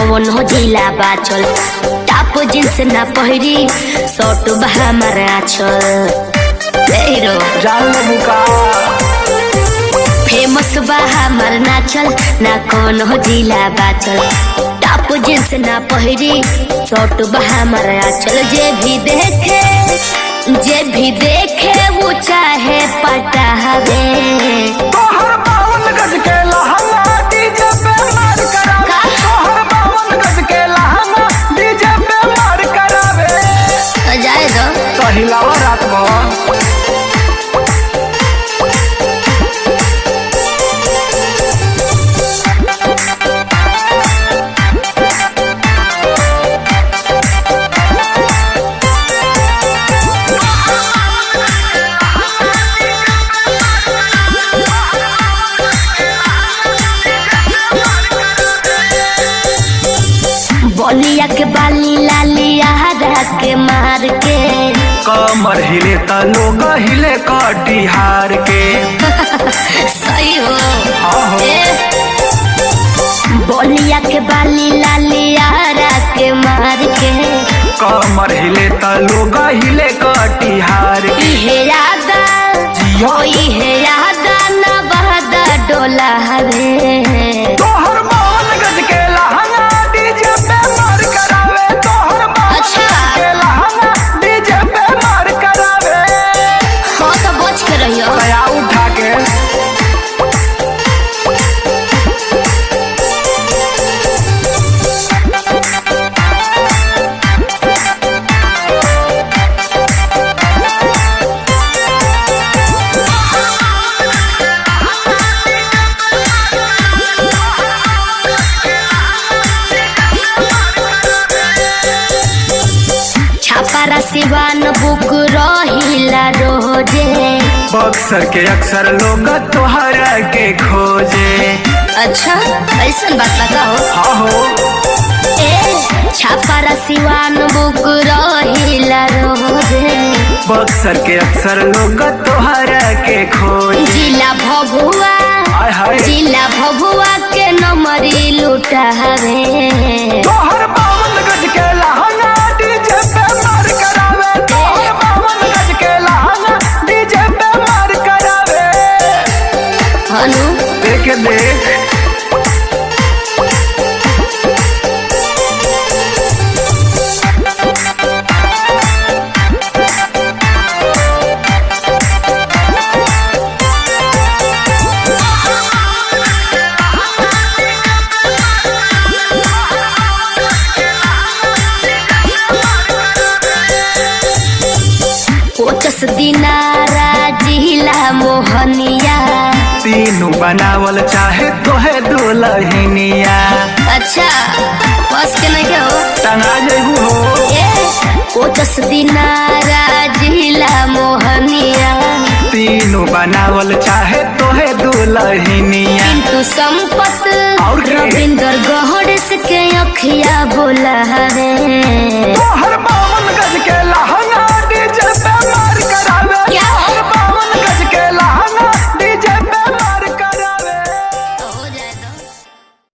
कौन हो जिला बाचल। टाप जींस ना पहिरी शॉर्ट बहा मारा चल हीरो जान बुका फेमस बहा मार नाचल ना कौन हो जिला बाचल। टाप जींस ना पहिरी शॉर्ट बहा मारा चल। जे भी देखे वो चाहे पटावे। तोहर 52 गज के लहंगा डीजे पे मार करावे। तोहर 52 गज के लहंगा डीजे पे मार करावे। तो जाए दो तो हिलावा रात भर। बलिया के बाली लाली आहारा के मार के कमर हिले त लोग हिले कटिहार के। सही हो आहो। बलिया के बाली लाली आहारा के मार के कमर हिले त लोग हिले कटिहार के। इहे यादा हो इहे यादा ना बहादा डोला हवे। तोहर 52 गज के लहंगा डीजे पे मार करावे। तोहर 52 गज के लहंगा डीजे पे मार करावे। हाँ तो बच के रहियो। दया उठा के छापारा सिवान बुक रहिला रोजे। बक्सर के अक्सर लोग तोहरा के खोजे। अच्छा ऐसा बात बताओ। हाँ हो। ए छापारा सिवान बुक रहिला रोजे। बक्सर के अक्सर लोग तोहरा के खोजे। जिला भभुआ हाय हाय। जिला भभुआ के नंबरी लुटा हवे। तोहर 52 गज के लहंगा डीजे पे मार करावे। तोहर 52 गज के लहंगा डीजे पे मार करावे। हनु देख देख कोचस दिनारा जिला मोहनिया। तीनों बनावल चाहे तोहे दुल्हनिया। अच्छा बस के नहीं के हो टंगा जेबू हो। कोचस दिनारा जिला मोहनिया। तीनों बनावल चाहे तोहे दुल्हनिया। किंतु संपत और के? रविंदर गहड़स के अखिया बोला रे। तोहर 52 गज के लहंगा